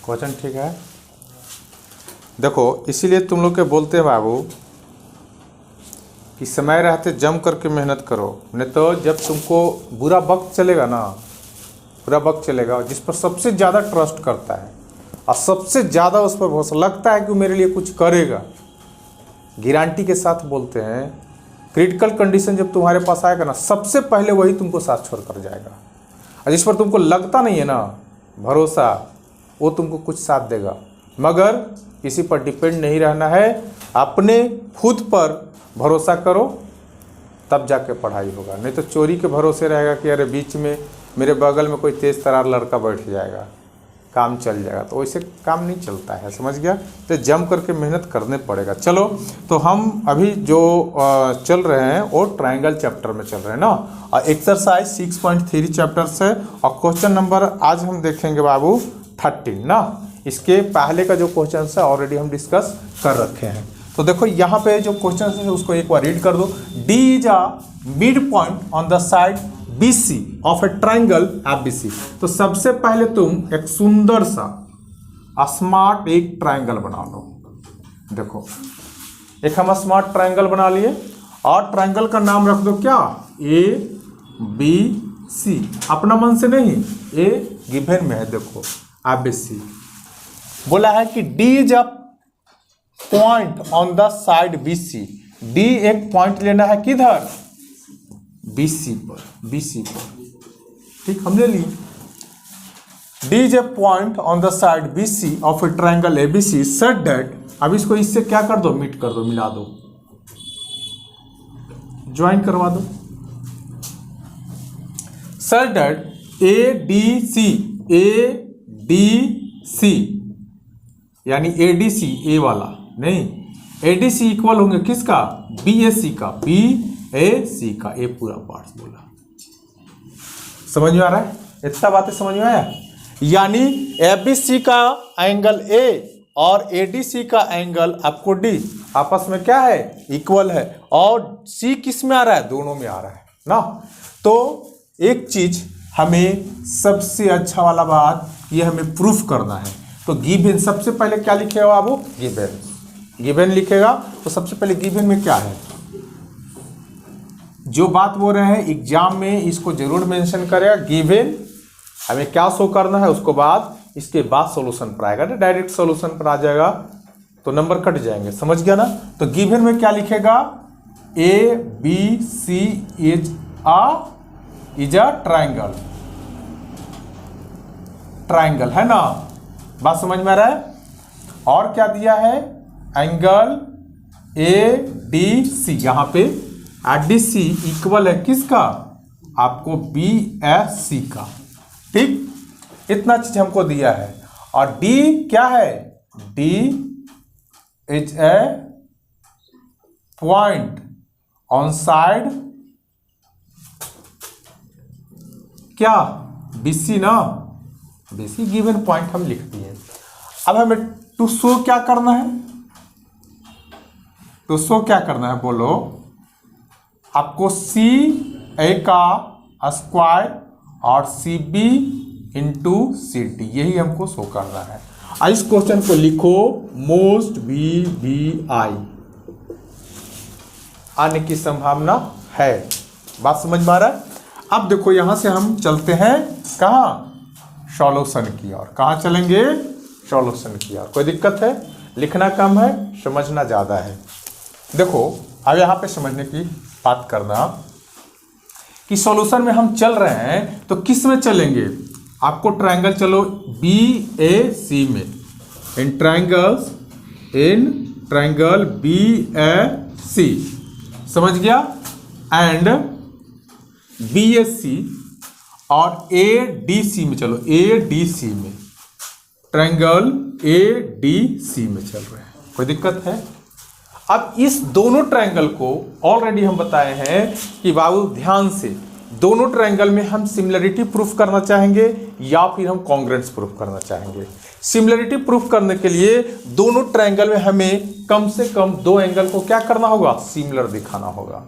Question ठीक है। देखो इसीलिए तुम लोग के बोलते हैं बाबू कि समय रहते जम करके मेहनत करो, नहीं तो जब तुमको बुरा वक्त चलेगा ना, बुरा वक्त चलेगा, जिस पर सबसे ज़्यादा ट्रस्ट करता है और सबसे ज़्यादा उस पर भरोसा लगता है कि वो मेरे लिए कुछ करेगा, गारंटी के साथ बोलते हैं क्रिटिकल कंडीशन जब तुम्हारे पास आएगा ना, सबसे पहले वही तुमको साथ छोड़ कर जाएगा। और जिस पर तुमको लगता नहीं है ना भरोसा, वो तुमको कुछ साथ देगा। मगर किसी पर डिपेंड नहीं रहना है, अपने खुद पर भरोसा करो, तब जाके पढ़ाई होगा। नहीं तो चोरी के भरोसे रहेगा कि अरे बीच में मेरे बगल में कोई तेज़ तरार लड़का बैठ जाएगा, काम चल जाएगा, तो वैसे काम नहीं चलता है, समझ गया। तो जम करके मेहनत करने पड़ेगा। चलो तो हम अभी जो चल रहे हैं वो ट्रायंगल चैप्टर में चल रहे हैं ना, और एक्सरसाइज 6.3 चैप्टर से, और क्वेश्चन नंबर आज हम देखेंगे बाबू 13 ना। इसके पहले का जो क्वेश्चन है ऑलरेडी हम डिस्कस कर रखे हैं। तो देखो यहाँ पे जो क्वेश्चन है उसको एक बार रीड कर दो। D is a mid point on the side BC of A triangle ABC। तो सबसे पहले तुम एक सुंदर सा स्मार्ट एक ट्राइंगल बना लो। देखो एक हम स्मार्ट ट्राइंगल बना लिए, और ट्राइंगल का नाम रख दो क्या, ABC। अपना मन से नहीं, ए गिवन में है, देखो ABC। बोला है कि D is a point on the side BC। D एक पॉइंट लेना है किधर, BC पर, BC पर, ठीक हम ले लिए। D is a point on the side BC of A triangle ABC such that, अब इसको इससे क्या कर दो, मीट कर दो, मिला दो, ज्वाइन करवा दो। सच दैट ADC यानी ADC ए वाला नहीं, ADC इक्वल होंगे किसका, BAC का, BAC का, ए पूरा पार्ट बोला। समझ में आ रहा है, इतना बातें समझ में आया। यानी ABC का एंगल A और ADC का एंगल आपको D आपस में क्या है, इक्वल है, और C किस में आ रहा है, दोनों में आ रहा है ना। तो एक चीज हमें सबसे अच्छा वाला बात ये हमें प्रूफ करना है। तो गिवन सबसे पहले क्या लिखेगा बाबू, गिवन लिखेगा। तो सबसे पहले गिवन में क्या है, जो बात बोल रहे हैं एग्जाम में इसको जरूर मेंशन करेगा। गिवन हमें क्या शो करना है, उसको बाद इसके बाद सॉल्यूशन पर आएगा, डायरेक्ट सॉल्यूशन पर आ जाएगा तो नंबर कट जाएंगे, समझ गया ना। तो गिवन में क्या लिखेगा, ABC इज अ ट्राइंगल है ना, बात समझ में आ रहा है। और क्या दिया है, एंगल ADC, यहां पे ADC इक्वल है किसका, आपको BAC का, ठीक। इतना चीज हमको दिया है। और D क्या है, D is a point on side क्या, BC ना, BC गिवन पॉइंट हम लिख दिए। अब हमें टू शो क्या करना है, तो शो क्या करना है बोलो, आपको CA का स्क्वायर और CB इंटू CD यही हमको शो करना है। इस क्वेश्चन को लिखो मोस्ट BBI आने की संभावना है, बात समझ में आ रहा है। अब देखो यहां से हम चलते हैं कहां, सॉल्यूशन की ओर। कहां चलेंगे, सॉल्यूशन की ओर। कोई दिक्कत है, लिखना कम है, समझना ज्यादा है। देखो अब यहाँ पे समझने की बात करना कि सॉल्यूशन में हम चल रहे हैं तो किस में चलेंगे, आपको ट्रायंगल चलो BAC में, इन ट्रायंगल BAC, समझ गया, एंड BAC और ADC में चलो, ADC में, ट्रायंगल ADC में चल रहे हैं, कोई दिक्कत है। अब इस दोनों ट्रायंगल को ऑलरेडी हम बताए हैं कि बाबू ध्यान से, दोनों ट्रायंगल में हम सिमिलरिटी प्रूफ करना चाहेंगे या फिर हम कॉन्ग्रुएंस प्रूफ करना चाहेंगे। सिमिलरिटी प्रूफ करने के लिए दोनों ट्रायंगल में हमें कम से कम दो एंगल को क्या करना होगा, सिमिलर दिखाना होगा।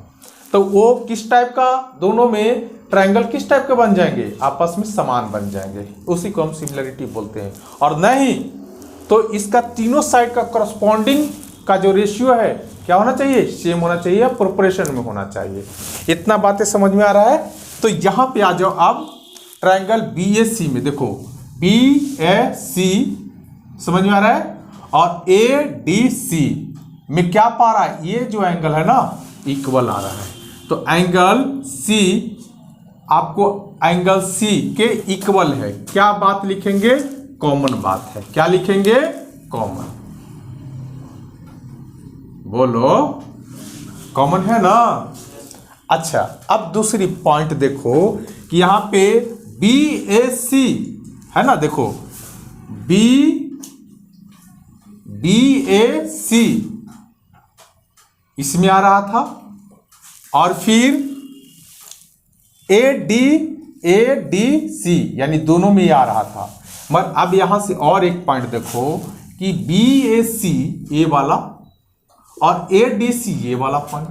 तो वो किस टाइप का, दोनों में ट्रायंगल किस टाइप के बन जाएंगे, आपस में समान बन जाएंगे, उसी को हम सिमिलरिटी बोलते हैं। और नहीं तो इसका तीनों साइड का करस्पॉन्डिंग का जो रेशियो है क्या होना चाहिए, सेम होना चाहिए या प्रोपोर्शन में होना चाहिए। इतना बातें समझ में आ रहा है। तो यहां पे आ जाओ अब ट्रायंगल BAC में, देखो BAC समझ में आ रहा है, और ADC में क्या पा रहा है, ये जो एंगल है ना इक्वल आ रहा है। तो एंगल C आपको एंगल C के इक्वल है। क्या बात लिखेंगे, कॉमन बात है। क्या लिखेंगे, कॉमन। बोलो कॉमन है ना। अच्छा अब दूसरी पॉइंट देखो कि यहां पे BAC है ना, देखो BAC इसमें आ रहा था, और फिर ADC यानी दोनों में आ रहा था। मगर अब यहां से और एक पॉइंट देखो कि BAC ये वाला और ADC ये वाला पॉइंट,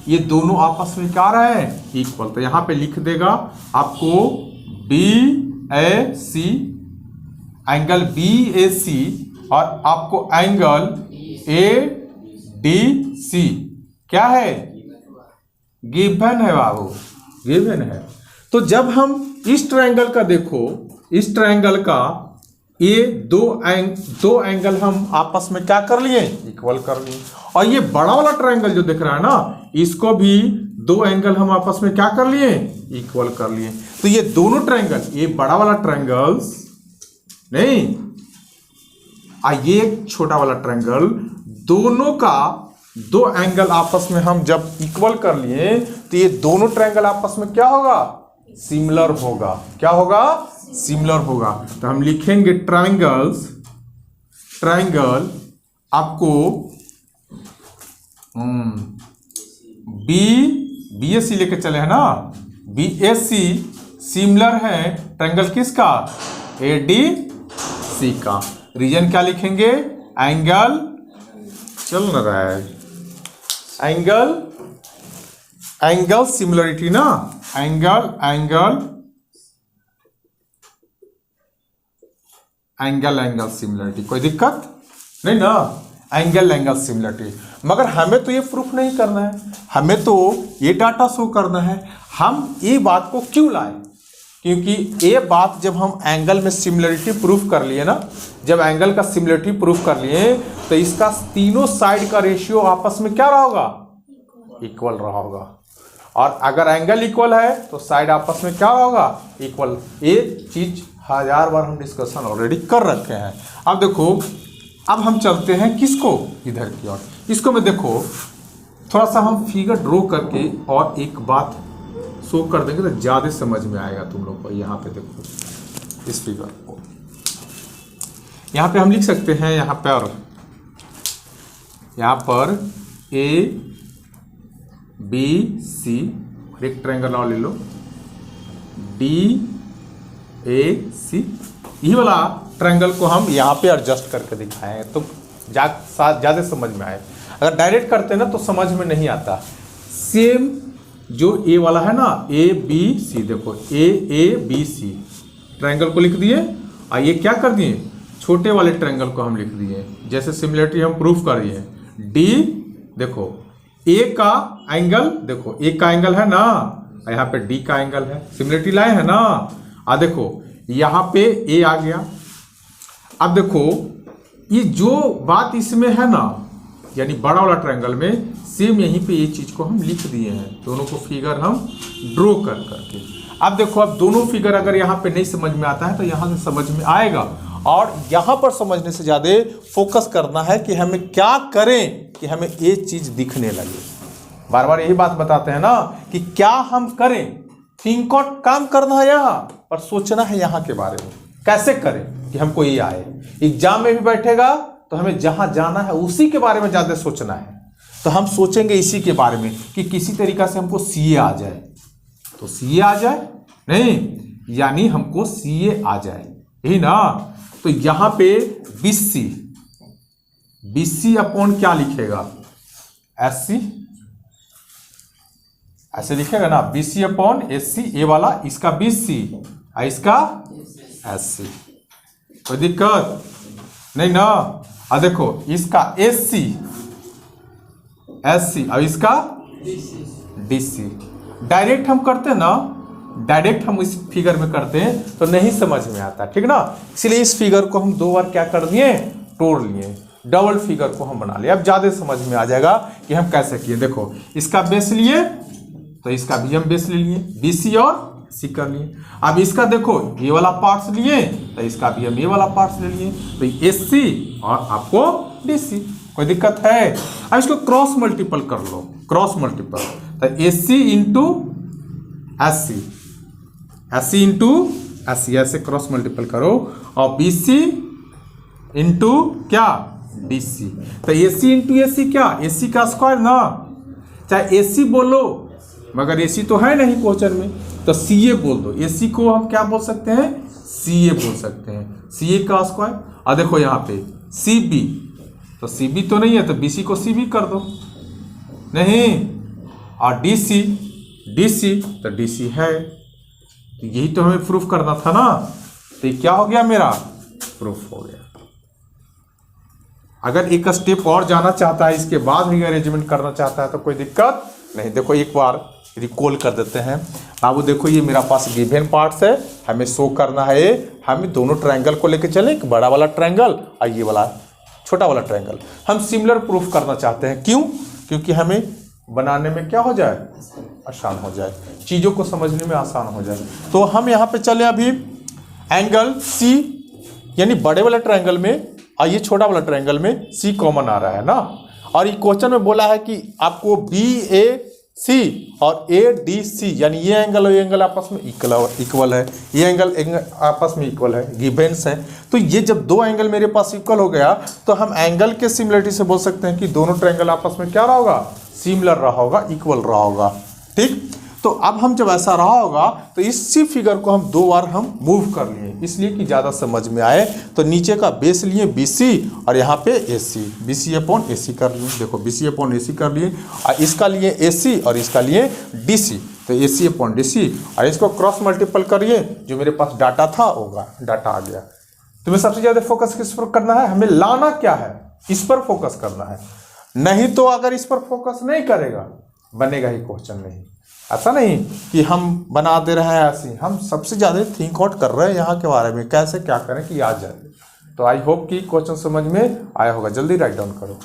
ये दोनों आपस में क्या आ रहा है, इक्वल। तो यहां पे लिख देगा आपको BAC, एंगल BAC और आपको एंगल ADC क्या है, गिवन है बाबू, गिवन है। तो जब हम इस ट्रायंगल का देखो, इस ट्रायंगल का ये दो एंगल हम आपस में क्या कर लिए, इक्वल कर लिए। और ये बड़ा वाला ट्रायंगल जो दिख रहा है ना, इसको भी दो एंगल हम आपस में क्या कर लिए, इक्वल कर लिए। तो ये दोनों ट्रायंगल, ये बड़ा वाला ट्रायंगल्स नहीं, ये छोटा वाला ट्रायंगल, दोनों का दो एंगल आपस में हम जब इक्वल कर लिए तो ये दोनों ट्रायंगल आपस में क्या होगा, सिमिलर होगा। क्या होगा, सिमिलर होगा। तो हम लिखेंगे ट्रायंगल आपको BAC लेके चले हैं ना, BAC सिमिलर है ट्रायंगल किसका, ADC का। रीजन क्या लिखेंगे, एंगल चल न रहा है, एंगल सिमिलरिटी ना, एंगल सिमिलरिटी, कोई दिक्कत नहीं ना, एंगल सिमिलरिटी। मगर हमें तो ये प्रूफ नहीं करना है, हमें तो ये डाटा शो करना है। हम ये बात को क्यों लाए, क्योंकि ये बात जब हम एंगल में सिमिलरिटी प्रूफ कर लिए ना, जब एंगल का सिमिलरिटी प्रूफ कर लिए तो इसका तीनों साइड का रेशियो आपस में क्या रहा होगा, इक्वल रहा होगा। और अगर एंगल इक्वल है तो साइड आपस में क्या होगा, इक्वल। ये चीज 1000 बार हम डिस्कशन ऑलरेडी कर रखे हैं। अब देखो, अब हम चलते हैं किसको, इधर की ओर। इसको में देखो थोड़ा सा हम फिगर ड्रॉ करके और एक बात शो कर देंगे तो ज़्यादा समझ में आएगा तुम लोग को। यहाँ पे देखो इस फिगर को, यहाँ पे हम लिख सकते हैं, यहाँ पर ABC, एक ट्रायंगल और ले लो DAC, ये वाला ट्रायंगल को हम यहाँ पे एडजस्ट करके दिखाएं तो ज़्यादा समझ में आए। अगर डायरेक्ट करते ना तो समझ में नहीं आता। सेम जो ए वाला है ना, ABC, देखो AABC ट्रायंगल को लिख दिए, और ये क्या कर दिए, छोटे वाले ट्रायंगल को हम लिख दिए, जैसे सिमिलरिटी हम प्रूफ कर दिए। D देखो, A का एंगल, देखो A का एंगल है ना, यहाँ पे D का एंगल है, सिमिलरिटी लाए है ना। देखो यहाँ पे A आ गया। अब देखो ये जो बात इसमें है ना, यानी बड़ा वाला ट्रायंगल में सेम यहीं पे ये चीज को हम लिख दिए हैं, दोनों को फिगर हम ड्रॉ करके। अब देखो, अब दोनों फिगर अगर यहाँ पे नहीं समझ में आता है तो यहाँ से समझ में आएगा। और यहाँ पर समझने से ज़्यादा फोकस करना है कि हमें क्या करें कि हमें ये चीज़ दिखने लगे। बार बार यही बात बताते हैं ना कि क्या हम करें, थिंक आउट, काम करना है यहाँ पर, सोचना है यहाँ के बारे में कैसे करें कि हमको ये आए। एग्जाम में भी बैठेगा तो हमें जहाँ जाना है उसी के बारे में ज़्यादा सोचना है। तो हम सोचेंगे इसी के बारे में कि किसी तरीका से हमको CA आ जाए, तो CA आ जाए नहीं, यानी हमको CA आ जाए, यही ना। तो यहाँ पे BC अपॉन क्या लिखेगा, SC, ऐसे लिखेगा ना, BC अपॉन SC, ए वाला इसका BC और इसका SC, कोई दिक्कत नहीं ना। और देखो इसका SC और इसका DC। डायरेक्ट हम करते हैं ना, डायरेक्ट हम इस फिगर में करते हैं तो नहीं समझ में आता, ठीक ना। इसलिए इस फिगर को हम 2 बार क्या कर दिए, तोड़ लिए, डबल फिगर को हम बना लिए। अब ज्यादा समझ में आ जाएगा कि हम कैसे किए। देखो इसका बेस लिए तो इसका भी हम बेस ले लिए, BC और C कर लिए। अब इसका देखो ये वाला पार्ट्स लिए तो इसका भी हम ये वाला पार्ट्स ले लिए, तो SC और आपको DC, कोई दिक्कत है। अब इसको क्रॉस मल्टीपल कर लो, क्रॉस मल्टीपल, तो SC into SC into SC, ऐसे क्रॉस मल्टीपल करो, और BC इंटू क्या, DC। तो AC इंटू SC क्या, SC का स्क्वायर ना, चाहे SC बोलो मगर AC तो है नहीं क्वेश्चन में, तो CA बोल दो। AC को हम क्या बोल सकते हैं, CA बोल सकते हैं, CA का स्क्वायर। और देखो यहाँ पे CB, तो CB तो नहीं है तो BC को CB कर दो, नहीं। और DC तो DC है, तो यही तो हमें प्रूफ करना था ना। तो क्या हो गया, मेरा प्रूफ हो गया। अगर एक स्टेप और जाना चाहता है, इसके बाद भी अरेंजमेंट करना चाहता है तो कोई दिक्कत नहीं। देखो एक बार रिकॉल कर देते हैं बाबू। देखो ये मेरा पास गिवन पार्ट्स है, हमें शो करना है, हमें दोनों ट्रायंगल को लेके चले, एक बड़ा वाला ट्रायंगल और ये वाला छोटा वाला ट्रायंगल। हम सिमिलर प्रूफ करना चाहते हैं, क्यों, क्योंकि हमें बनाने में क्या हो जाए, आसान हो जाए, चीज़ों को समझने में आसान हो जाए। तो हम यहाँ पे चले अभी एंगल C, यानी बड़े वाले ट्रायंगल में और ये छोटा वाला ट्रायंगल में C कॉमन आ रहा है ना। और ये क्वेश्चन में बोला है कि आपको BAC और ADC, यानी ये एंगल और ये एंगल आपस में इक्वल है, ये एंगल आपस में इक्वल है, गिवेंस है। तो ये जब दो एंगल मेरे पास इक्वल हो गया तो हम एंगल के सिमिलरिटी से बोल सकते हैं कि दोनों ट्रायंगल आपस में क्या रहा होगा, सिमिलर रहा होगा, इक्वल रहा होगा, ठीक। तो अब हम जब ऐसा रहा होगा तो इसी फिगर को हम 2 बार हम मूव कर लिए, इसलिए कि ज़्यादा समझ में आए। तो नीचे का बेस लिए BC और यहाँ पे AC, BC अपॉन AC कर लिए। देखो BC अपॉन AC कर लिए, और इसका लिए AC और इसका लिए DC, तो AC अपॉन DC, और इसको क्रॉस मल्टीपल करिए, जो मेरे पास डाटा था होगा, डाटा आ गया। तुम्हें सबसे ज़्यादा फोकस किस पर करना है, हमें लाना क्या है, इस पर फोकस करना है। नहीं तो अगर इस पर फोकस नहीं करेगा बनेगा ही क्वेश्चन नहीं। ऐसा नहीं कि हम बना दे रहे हैं, ऐसे हम सबसे ज़्यादा थिंक आउट कर रहे हैं यहाँ के बारे में, कैसे क्या करें कि आ जाए। तो आई होप कि क्वेश्चन समझ में आया होगा। जल्दी राइट डाउन करो।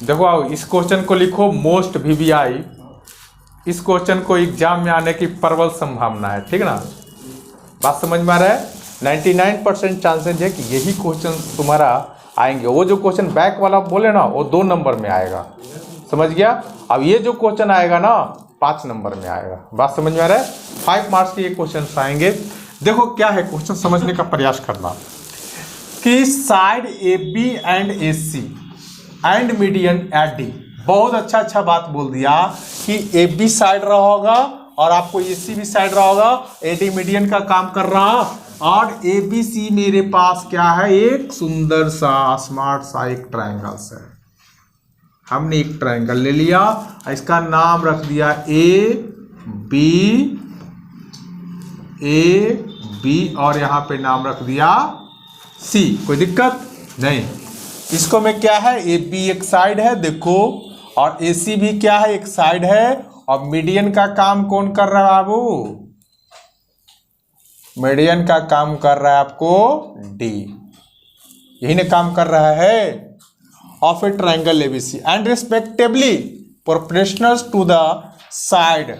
देखो आओ इस क्वेश्चन को लिखो, मोस्ट VBI। इस क्वेश्चन को एग्जाम में आने की प्रबल संभावना है, ठीक ना। बात समझ में आ रहा है। 99% चांसेज है कि यही क्वेश्चन तुम्हारा आएंगे। वो जो क्वेश्चन बैक वाला बोले ना वो 2 नंबर में आएगा, समझ गया। अब ये जो क्वेश्चन आएगा ना 5 नंबर में आएगा। बात समझ में आ रहा है। 5 मार्क्स के ये क्वेश्चन आएंगे। देखो क्या है क्वेश्चन, समझने का प्रयास करना कि side AB and AC and median at D। बहुत अच्छा बात बोल दिया कि AB साइड रहा होगा और आपको AC भी साइड रहा होगा, AD मीडियन का काम कर रहा, और ABC मेरे पास क्या है, एक सुंदर सा स्मार्ट सा एक ट्रायंगल है। हमने एक ट्रायंगल ले लिया, इसका नाम रख दिया AB और यहाँ पे नाम रख दिया C, कोई दिक्कत नहीं। इसको में क्या है, AB एक साइड है देखो, और AC भी क्या है, एक साइड है। और मीडियन का काम कौन कर रहा है बाबू, मीडियन का काम कर रहा है आपको D, यही ने काम कर रहा है of a triangle ABC and respectively proportional to the side.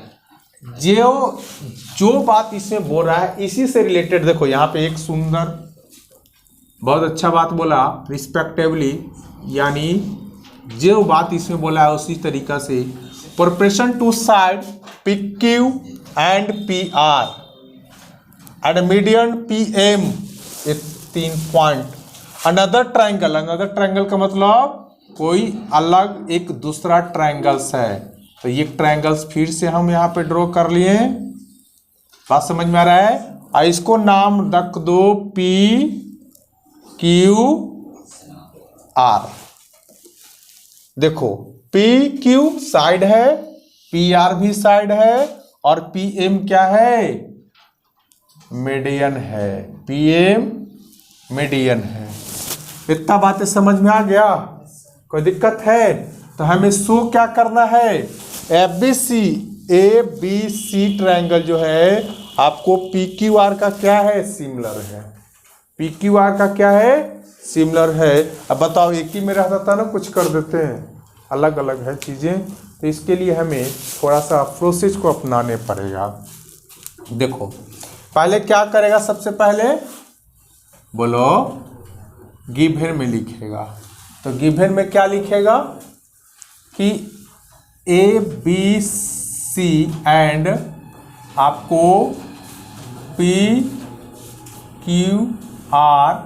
जो बात इसमें बोल रहा है इसी से रिलेटेड। देखो यहाँ पे एक सुंदर बहुत अच्छा बात बोला, रिस्पेक्टिवली, यानी जो बात इसमें बोला है उसी तरीका से proportion to side PQ and PR and median PM, ये 3 पॉइंट। अनदर ट्रायंगल का मतलब कोई अलग एक दूसरा ट्रायंगल्स है। तो ये ट्रायंगल्स फिर से हम यहाँ पे ड्रॉ कर लिए। बात समझ में आ रहा है। और इसको नाम रख दो PQR। देखो पी क्यू साइड है, पी आर भी साइड है, और पी एम क्या है? मीडियन है। पी एम मीडियन है। इतना बातें समझ में आ गया? कोई दिक्कत है? तो हमें शो क्या करना है? ए बी सी ट्रायंगल जो है आपको पी क्यू आर का क्या है? सिमिलर है। पी क्यू आर का क्या है? सिमिलर है। अब बताओ, एक ही में रहता था ना, कुछ कर देते हैं, अलग अलग है चीज़ें। तो इसके लिए हमें थोड़ा सा प्रोसेस को अपनाने पड़ेगा। देखो पहले क्या करेगा? सबसे पहले बोलो, गिवन में लिखेगा। तो गिवन में क्या लिखेगा कि ए बी सी एंड आपको P Q R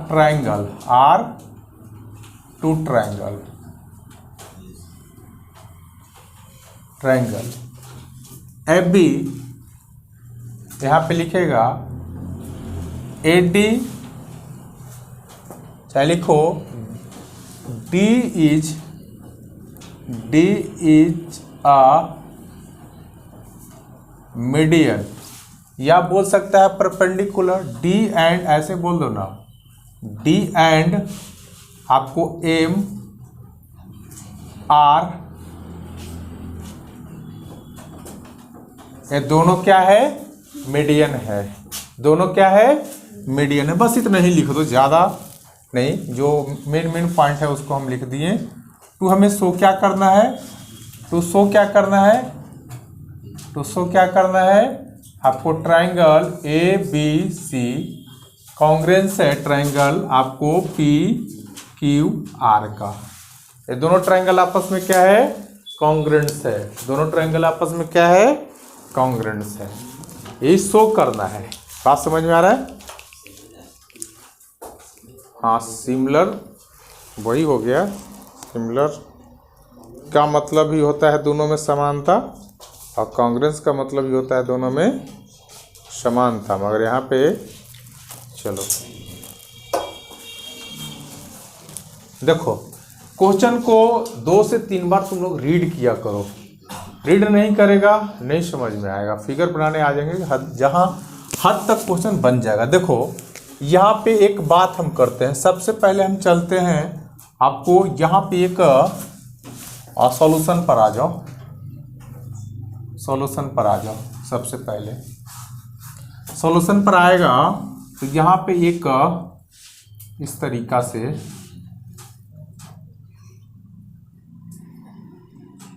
triangle, R to triangle A B, यहाँ पे लिखेगा ए डी, चाहे लिखो डी इज अ मीडियन, या बोल सकता है परपेंडिकुलर। डी एंड ऐसे बोल दो ना, डी एंड आपको एम आर, ये दोनों क्या है? मीडियन है। दोनों क्या है? मीडियन है। बस इतना ही लिख दो, ज़्यादा नहीं। जो मेन पॉइंट है उसको हम लिख दिए। टू हमें शो क्या करना है? टू शो क्या करना है? टू शो क्या करना है? आपको triangle A B C congruence है ट्रायंगल आपको पी क्यू आर का। ये दोनों ट्रायंगल आपस में क्या है? कॉन्ग्रेंस है। दोनों ट्रायंगल आपस में क्या है? कॉन्ग्रेंस है। ये शो करना है। बात समझ में आ रहा है? हाँ, सिमिलर वही हो गया। सिमिलर का मतलब ही होता है दोनों में समानता, और कॉन्ग्रेंस का मतलब ही होता है दोनों में समानता। मगर यहाँ पे चलो देखो, क्वेश्चन को 2 से 3 बार तुम लोग रीड किया करो। रीड नहीं करेगा नहीं समझ में आएगा। फिगर बनाने आ जाएंगे जहाँ हद तक क्वेश्चन बन जाएगा। देखो यहाँ पे एक बात हम करते हैं। सबसे पहले हम चलते हैं, आपको यहाँ पे एक सॉल्यूशन पर आ जाओ। सॉल्यूशन पर आ जाओ। सबसे पहले सॉल्यूशन पर आएगा तो यहाँ पे एक इस तरीका से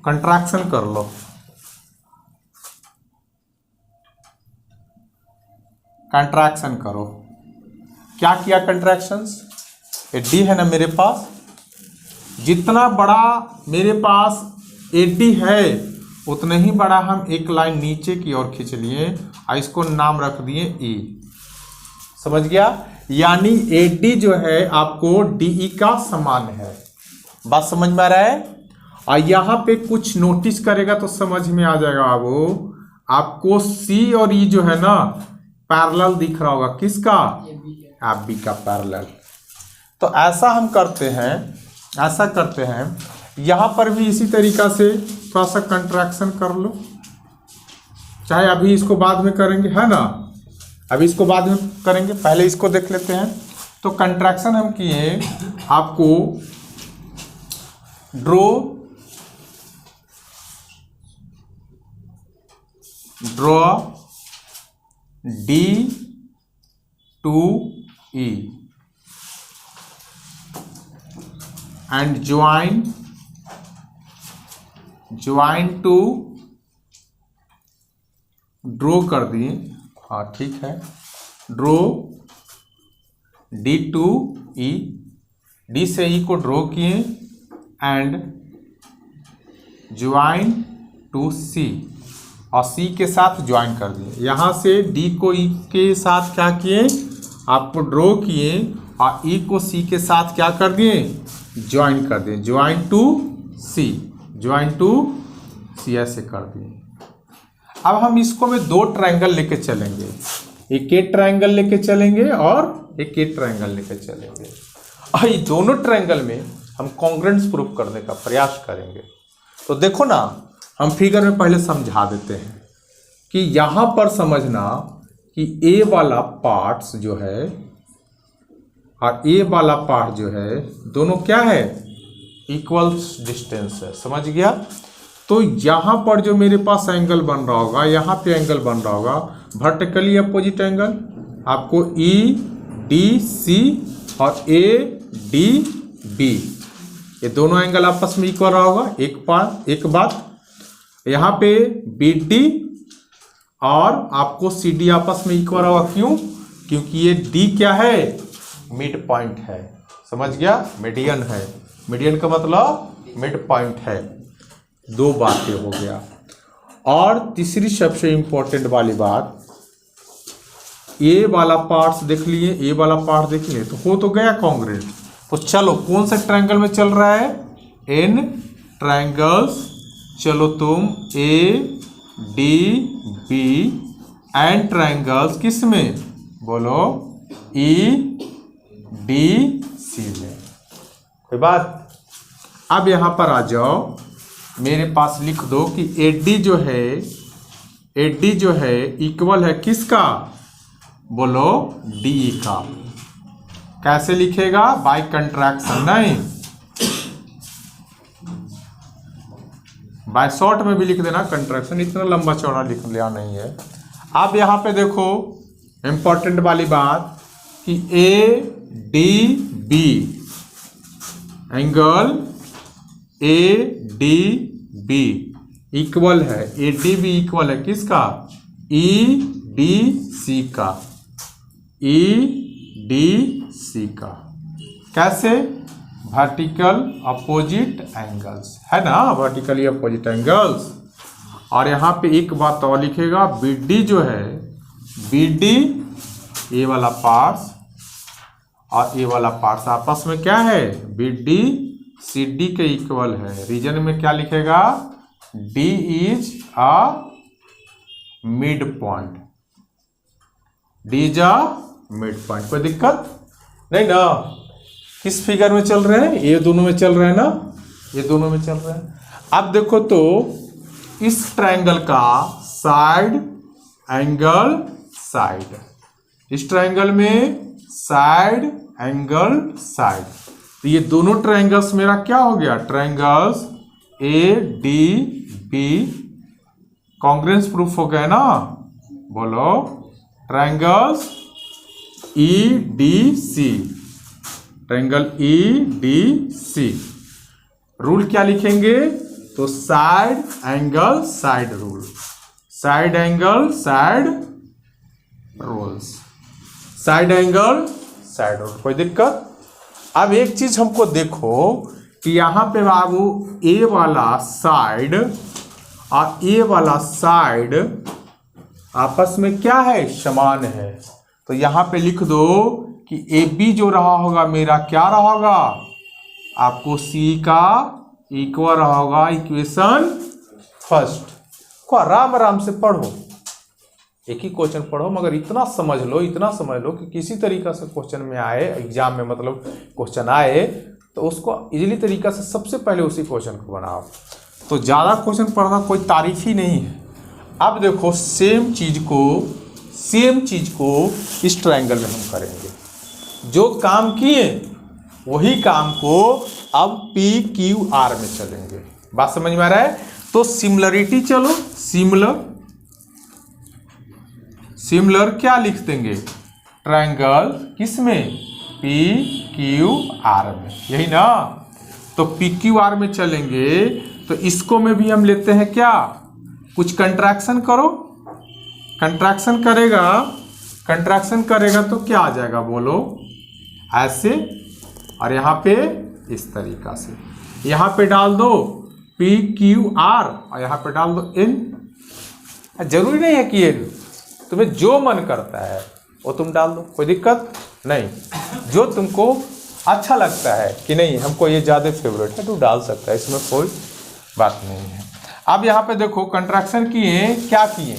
कंट्रैक्शन कर लो। कंट्रैक्शन करो। क्या किया कंट्रैक्शंस? ए डी है ना मेरे पास, जितना बड़ा मेरे पास ए डी है उतना ही बड़ा हम एक लाइन नीचे की ओर खींच लिए और इसको नाम रख दिए ई। समझ गया? यानी ए डी जो है आपको डी ई का समान है। बात समझ में आ रहा है? और यहाँ पे कुछ नोटिस करेगा तो समझ में आ जाएगा बाबू। आपको सी और ई जो है ना पैरेलल दिख रहा होगा। किसका? आप बी का पैरेलल। तो ऐसा हम करते हैं, ऐसा करते हैं। यहाँ पर भी इसी तरीका से थोड़ा सा कंट्रैक्शन कर लो। चाहे अभी इसको बाद में करेंगे, है ना? अभी इसको बाद में करेंगे, पहले इसको देख लेते हैं। तो कंट्रैक्शन हम किए, आपको draw D to E and join to draw कर दिए। हाँ ठीक है। Draw D to E, D से ई को ड्रॉ किए एंड ज्वाइन टू सी, और सी के साथ ज्वाइन कर दिए। यहाँ से डी को ई के साथ क्या किए? आपको ड्रॉ किए और ई को सी के साथ क्या कर दिए? ज्वाइन कर दिए। Join to see, join to see ऐसे कर दिए। अब हम इसको में 2 ट्रायंगल लेके चलेंगे। एक ए ट्रायंगल लेके चलेंगे और एक ए ट्रायंगल लेके चलेंगे। और ये दोनों ट्रायंगल में हम कॉन्ग्रुएंस प्रूफ करने का प्रयास करेंगे। तो देखो ना, हम फिगर में पहले समझा देते हैं कि यहाँ पर समझना कि ए वाला पार्ट्स जो है और ए वाला पार्ट जो है दोनों क्या है, इक्वल डिस्टेंस है। समझ गया? तो यहाँ पर जो मेरे पास एंगल बन रहा होगा, यहाँ पे एंगल बन रहा होगा वर्टिकली अपोजिट एंगल, आपको ई डी सी और ए डी बी, ये दोनों एंगल आपस में इक्वल रहा होगा। एक बात यहाँ पे बी डी और आपको सी डी आपस में इक्वल होगा। क्यों? क्योंकि ये डी क्या है, मिड पॉइंट है। समझ गया? मीडियन है। मीडियन का मतलब मिड पॉइंट है। दो बातें हो गया। और तीसरी सबसे इंपॉर्टेंट वाली बात, ए वाला पार्ट्स देख लिए, ए वाला पार्ट देख लिए तो हो तो गया कॉन्ग्रुएंट। तो चलो कौन सा ट्रायंगल में चल रहा है, एन ट्रायंगल्स। चलो तुम A D B and triangles किस में, बोलो ई डी सी में। कोई बात? अब यहां पर आ जाओ, मेरे पास लिख दो कि एडी जो है इक्वल है किसका, बोलो डी का। कैसे लिखेगा, बाय कंट्रैक्शन, नहीं बाय शॉर्ट में भी लिख देना कंट्रैक्शन, इतना लंबा चौड़ा लिख लिया नहीं है। अब यहां पे देखो इंपॉर्टेंट वाली बात कि A D B angle A D B equal है, ए डी बी इक्वल है किसका, ई डी सी का, ई डी सी का। कैसे, वर्टिकल अपोजिट एंगल्स है ना, वर्टिकली अपोजिट एंगल्स। और यहाँ पे एक बात और लिखेगा, बी डी जो है, बी डी ए वाला पार्ट्स और ए वाला पार्ट्स आपस में क्या है, बी डी सी डी के इक्वल है। रीजन में क्या लिखेगा, D is a mid point, D is a mid point. कोई दिक्कत नहीं ना? किस फिगर में चल रहे हैं, ये दोनों में चल रहे हैं ना, ये दोनों में चल रहे हैं। अब देखो तो इस ट्रायंगल का साइड एंगल साइड, इस ट्रायंगल में साइड एंगल साइड, तो ये दोनों ट्रायंगल्स मेरा क्या हो गया, triangles A D B congruence proof हो गए ना। बोलो triangles E D C, triangle E D C. Rule क्या लिखेंगे, तो side angle side rule, side angle side rules, side angle side rule. कोई दिक्कत? अब एक चीज हमको देखो कि यहां पे बाबू ए वाला साइड और ए वाला साइड आपस में क्या है, समान है। तो यहां पे लिख दो कि ए बी जो रहा होगा मेरा क्या रहा होगा, आपको सी का इक्वल रहा होगा। इक्वेशन फर्स्ट को आराम आराम से पढ़ो, एक ही क्वेश्चन पढ़ो, मगर इतना समझ लो, इतना समझ लो कि किसी तरीका से क्वेश्चन में आए, एग्जाम में मतलब क्वेश्चन आए तो उसको इजीली तरीका से सबसे पहले उसी क्वेश्चन को बनाओ। तो ज़्यादा क्वेश्चन पढ़ना कोई तारीफ ही नहीं है। अब देखो सेम चीज़ को इस ट्रायंगल में हम करेंगे। जो काम किए वही काम को अब पी क्यू आर में चलेंगे। बात समझ में आ रहा है? तो सिमिलरिटी, चलो सिमिलर क्या लिख देंगे, ट्रायंगल किसमें, पी क्यू आर में, यही ना। तो पी क्यू आर में चलेंगे तो इसको में भी हम लेते हैं क्या, कुछ कंट्रैक्शन करो, कंट्रैक्शन करेगा तो क्या आ जाएगा, बोलो ऐसे, और यहाँ पे इस तरीका से, यहाँ पे डाल दो पी क्यू आर और यहाँ पे डाल दो एन। जरूरी नहीं है कि एन, तुम्हें जो मन करता है वो तुम डाल दो, कोई दिक्कत नहीं। जो तुमको अच्छा लगता है कि नहीं हमको ये ज़्यादा फेवरेट है तो डाल सकता है, इसमें कोई बात नहीं है। अब यहाँ पे देखो कंट्रैक्शन किए, क्या किए,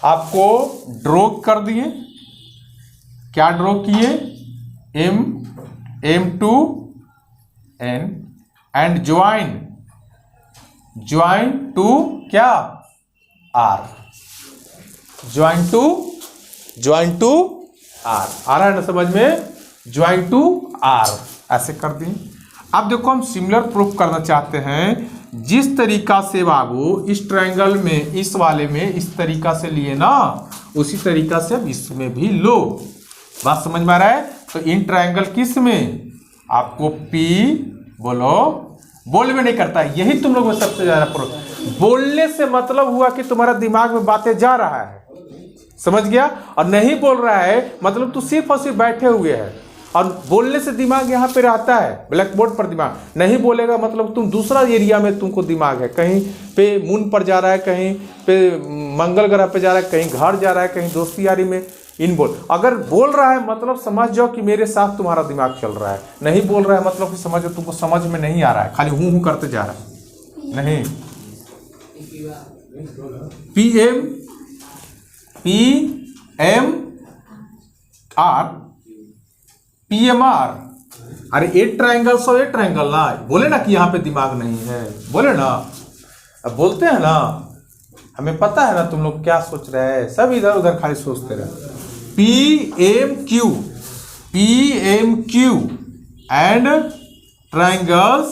आपको ड्रॉ कर दिए, क्या ड्रॉ किए, M M to N and join to क्या R, join to R, आ रहा है ना समझ में, join to R ऐसे कर दें। अब देखो हम सिमिलर प्रूफ करना चाहते हैं, जिस तरीका से बाबू इस ट्रायंगल में इस वाले में इस तरीका से लिए ना, उसी तरीका से अब इसमें भी लो। बात समझ में आ रहा है? तो इन ट्रायंगल किस में आपको P बोलो, बोल में नहीं करता है, यही तुम लोग में सबसे ज्यादा प्रूफ। बोलने से मतलब हुआ कि तुम्हारा दिमाग में बातें जा रहा है, समझ गया, और नहीं बोल रहा है मतलब तू सिर्फ और सिर्फ बैठे हुए है, और बोलने से दिमाग यहाँ पे रहता है, ब्लैक बोर्ड पर दिमाग नहीं बोलेगा मतलब तुम दूसरा एरिया में तुमको दिमाग है, कहीं पे मून पर जा रहा है, कहीं पे मंगल ग्रह पे जा रहा है, कहीं घर जा रहा है, कहीं दोस्ती यारी में इन बोल। अगर बोल रहा है मतलब समझ जाओ कि मेरे साथ तुम्हारा दिमाग चल रहा है, नहीं बोल रहा है मतलब कि समझो तुमको समझ में नहीं आ रहा है, खाली हूँ करते जा रहा है। नहीं PMR, अरे एक ट्रायंगल सो एक ट्रायंगल ना, बोले ना कि यहाँ पे दिमाग नहीं है, बोले ना, अब बोलते हैं ना, हमें पता है ना तुम लोग क्या सोच रहे हैं, सब इधर उधर खाली सोचते रहे। PMQ एंड ट्रायंगल्स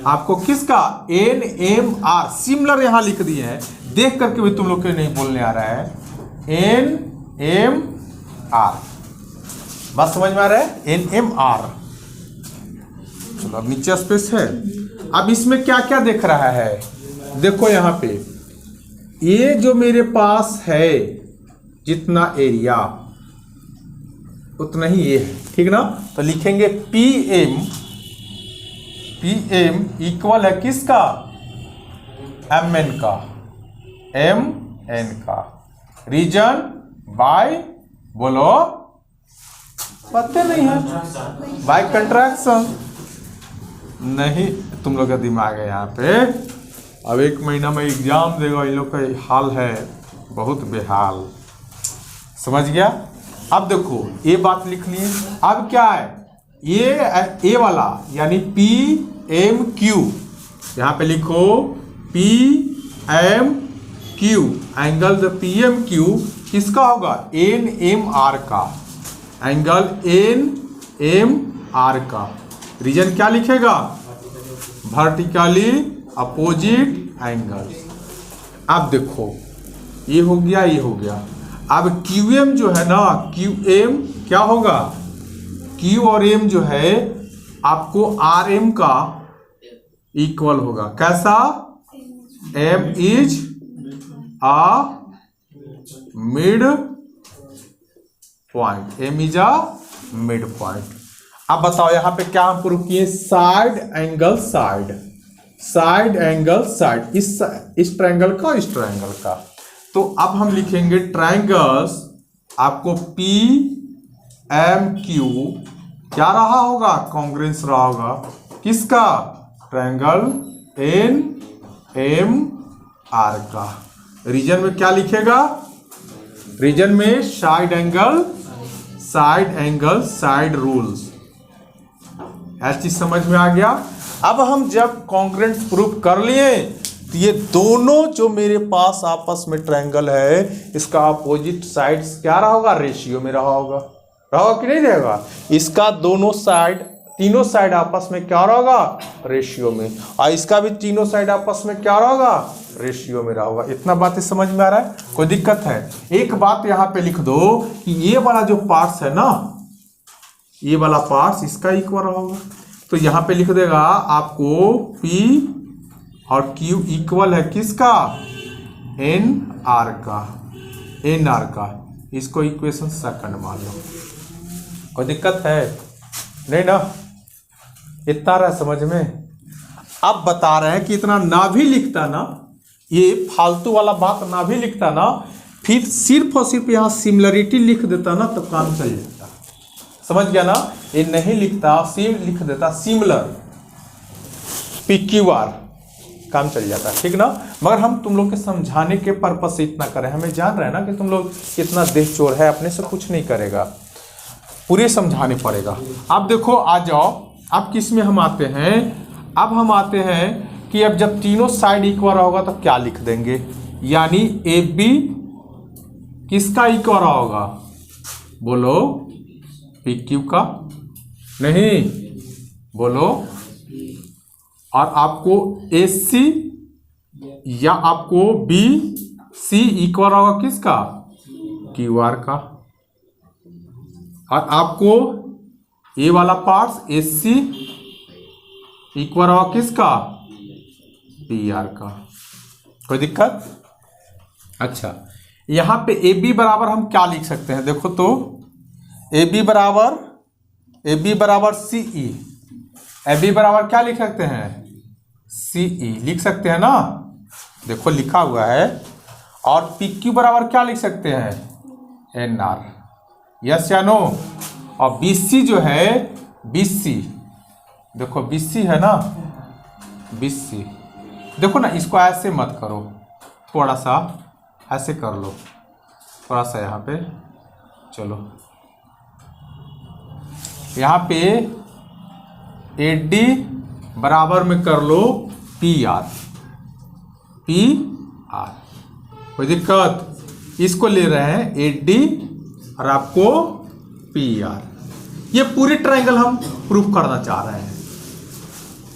आपको किसका NMR सिमिलर यहां लिख दिए हैं, देख करके भी तुम लोग के नहीं बोलने आ रहा है, NMR, बात समझ में आ रहा है, NMR। चलो अब नीचे स्पेस है, अब इसमें क्या क्या देख रहा है, देखो यहां पे ये जो मेरे पास है जितना एरिया उतना ही ये है, ठीक ना, तो लिखेंगे PM इक्वल है किसका, MN का, MN का, रीजन बाय बोलो, पता नहीं है, बाय कंट्रैक्शन, नहीं तुम लोग का दिमाग है यहाँ पे। अब 1 महीना में एग्जाम देगा, इन लोग का हाल है बहुत बेहाल, समझ गया। अब देखो ये बात लिख लिए, अब क्या है ये वाला यानी PMQ, यहाँ पे लिखो PMQ एंगल द PMQ किसका होगा, NMR का, एंगल NMR का, रीजन क्या लिखेगा, वर्टिकली अपोजिट एंगल। अब देखो ये हो गया, ये हो गया। अब QM जो है ना, QM क्या होगा, Q और M जो है आपको RM का इक्वल होगा, कैसा, M is a mid point, M is a mid point. अब बताओ यहाँ पे क्या हम प्रूव किए, साइड एंगल साइड, इस ट्रायंगल का, इस ट्रायंगल का। तो अब हम लिखेंगे ट्रायंगल्स आपको PMQ क्या रहा होगा, कॉन्ग्रुएंस रहा होगा किसका, ट्रायंगल NMR का। रीजन में क्या लिखेगा, रीजन में साइड एंगल साइड रूल्स, ऐसी चीज समझ में आ गया। अब हम जब कॉन्ग्रुएंस प्रूफ कर लिए तो ये दोनों जो मेरे पास आपस में ट्रायंगल है इसका अपोजिट साइड्स क्या रहा होगा, रेशियो में रहा होगा कि नहीं रहेगा, इसका दोनों साइड तीनों साइड आपस में क्या रहेगा, रेशियो में, और इसका भी तीनों साइड आपस में क्या रहेगा, रेशियो में रहेगा। इतना बातें समझ में आ रहा है, कोई दिक्कत है। एक बात यहाँ पे लिख दो कि ये वाला जो पार्ट्स है ना, ये वाला पार्ट्स इसका इक्वल होगा, तो यहाँ पे लिख देगा आपको P और Q इक्वल है किसका, NR का, इसको इक्वेशन सेकंड मान लो, कोई दिक्कत है नहीं ना, इतना रहा समझ में। अब बता रहे हैं कि इतना ना भी लिखता ना, ये फालतू वाला बात ना भी लिखता ना, फिर सिर्फ और सिर्फ यहाँ सिमिलरिटी लिख देता ना तो काम चल जाता, समझ गया ना। ये नहीं लिखता, सिर्फ लिख देता सिमिलर PQR, काम चल जाता है, ठीक ना। मगर हम तुम लोग के समझाने के पर्पस से इतना करें, हमें जान रहे हैं ना कि तुम लोग कितना देह चोर है, अपने से कुछ नहीं करेगा। पूरे समझाने पड़ेगा। अब देखो आ जाओ, अब किस में हम आते हैं, अब हम आते हैं कि अब जब तीनों साइड इक्वल होगा तो क्या लिख देंगे, यानी ए बी किसका इक्वल होगा, बोलो पी क्यू का, नहीं बोलो, और आपको ए सी या आपको बी सी इक्वल होगा किसका, क्यू आर का, और आपको ये वाला पार्ट ए सी इक्वल होगा किसका, पी आर का। कोई दिक्कत? अच्छा, यहां पे ए बी बराबर हम क्या लिख सकते हैं, देखो तो ए बी बराबर सी ई, ए बी बराबर क्या लिख सकते हैं, सी ई लिख सकते हैं ना, देखो लिखा हुआ है। और पी क्यू बराबर क्या लिख सकते हैं, एन आर, यस या नो। और बी सी जो है, बी सी देखो बी सी है ना, बी सी देखो ना, इसको ऐसे मत करो, थोड़ा सा ऐसे कर लो, थोड़ा सा यहाँ पे चलो, यहाँ पे ए डी बराबर में कर लो पी आर, पी आर, कोई दिक्कत? इसको ले रहे हैं ए डी और आपको पी आर, ये पूरी ट्रायंगल हम प्रूफ करना चाह रहे हैं।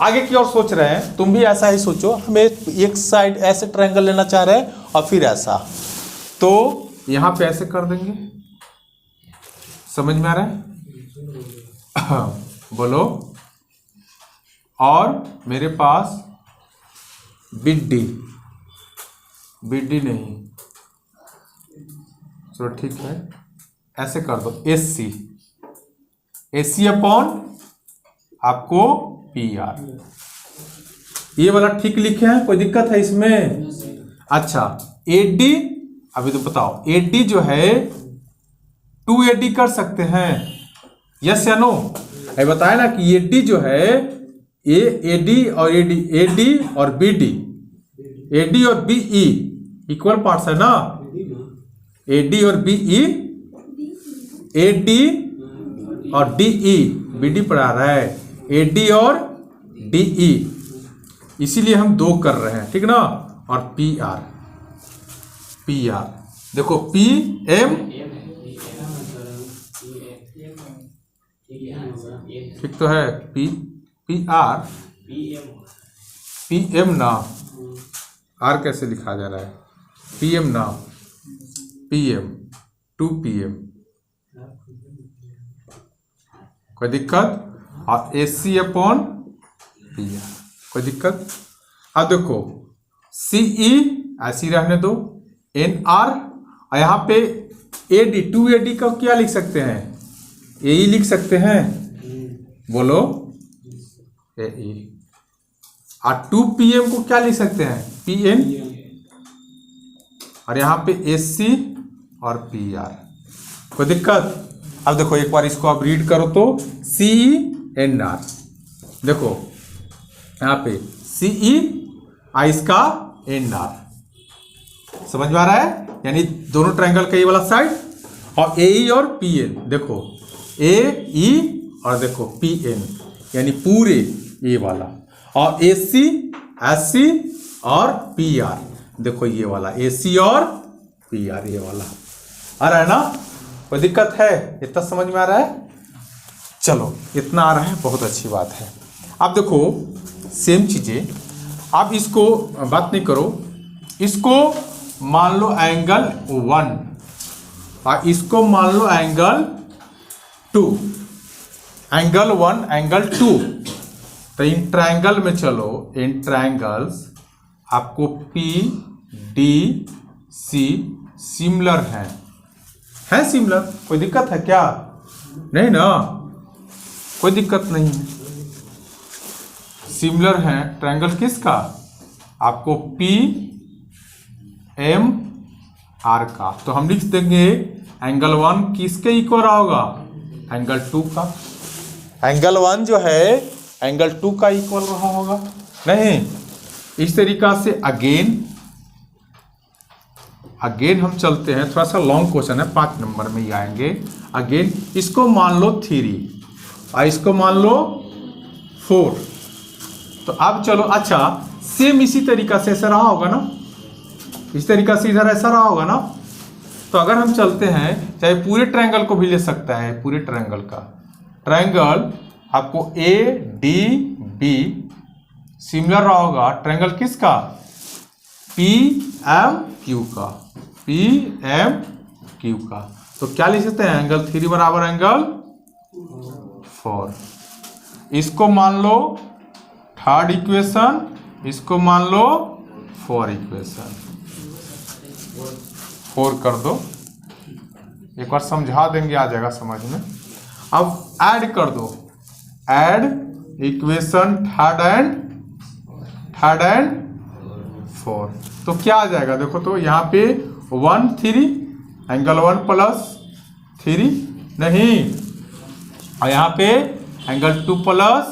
आगे की ओर सोच रहे हैं, तुम भी ऐसा ही सोचो, हमें एक साइड ऐसे ट्रायंगल लेना चाह रहे हैं और फिर ऐसा, तो यहां पे ऐसे कर देंगे, समझ में आ रहा है? बोलो। और मेरे पास बिड्डी, बिड्डी नहीं, चलो ठीक है, ऐसे कर दो S C, S C upon आपको पी आर, ये वाला ठीक लिखे हैं, कोई दिक्कत है इसमें? अच्छा, ए डी, अभी तो बताओ ए डी जो है 2AD कर सकते हैं, यस या नो? अभी बताया ना कि ए डी जो है ए डी और ए डी और बी डी, ए डी और बी ई इक्वल पार्ट्स है ना, ए डी और बी ई, ए डी और डी ई, बी डी पर आ रहा है, ए डी और डी ई, इसीलिए हम दो कर रहे हैं, ठीक ना। और पी आर, पी आर देखो पी एम, ठीक तो है, P P R, P M ना, आर कैसे लिखा जा रहा है, पी एम ना, पी एम, 2PM, कोई दिक्कत? और A C upon P R, कोई दिक्कत? अब देखो सी ई ऐसी रहने दो, एन आर, और यहाँ पे ए डी, 2AD का क्या लिख सकते हैं, ए ई लिख सकते हैं, बोलो ए ई, और 2PM को क्या लिख सकते हैं, पी एन, और यहाँ पे एस सी और पी आर, कोई दिक्कत? अब देखो एक बार इसको आप रीड करो तो सी एन आर, देखो यहाँ पे सी ई आई इसका एन आर, समझ में आ रहा है? यानी दोनों ट्रायंगल का ये वाला साइड, और ए ई और पी एन, देखो ए ई और देखो पी एन, यानी पूरे ये वाला, और ए सी, एस सी और पी आर, देखो ये वाला ए सी और पी आर, ये वाला आ रहा है ना, कोई दिक्कत है? इतना समझ में आ रहा है? चलो इतना आ रहा है, बहुत अच्छी बात है। अब देखो सेम चीजें, आप इसको बात नहीं करो, इसको मान लो एंगल 1 और इसको मान लो एंगल 2, एंगल 1 एंगल 2, तो इन ट्रायंगल में चलो, इन ट्रायंगल्स आपको पी डी सी सिमिलर है सिमिलर, कोई दिक्कत है क्या? नहीं ना, कोई दिक्कत नहीं है, सिमिलर है ट्रायंगल किसका, आपको पी एम आर का, तो हम लिख देंगे एंगल 1 किसके इक्वल होगा, एंगल 2 का, एंगल 1 जो है एंगल 2 का इक्वल रहा होगा, नहीं? इस तरीका से अगेन अगेन हम चलते हैं, थोड़ा सा लॉन्ग क्वेश्चन है, 5 नंबर में ही आएंगे। अगेन इसको मान लो 3 और इसको मान लो 4। तो अब चलो, अच्छा सेम इसी तरीका से ऐसा रहा होगा ना, इस तरीका से इधर ऐसा रहा होगा ना। तो अगर हम चलते हैं, चाहे पूरे ट्रायंगल को भी ले सकता है, पूरे ट्रायंगल का, ट्रायंगल आपको ADB सिमिलर रहा होगा ट्रायंगल किसका, PMQ का, PMQ का। तो क्या लिख सकते हैं, एंगल 3 बराबर एंगल 4। इसको मान लो 3rd इक्वेशन, इसको मान लो 4 इक्वेशन। 4 कर दो, एक बार समझा देंगे, आ जाएगा समझ में। अब ऐड कर दो, ऐड इक्वेशन 3rd एंड 4। तो क्या आ जाएगा, देखो तो यहाँ पे 1 3 एंगल 1 प्लस 3 नहीं, और यहाँ पे एंगल 2 प्लस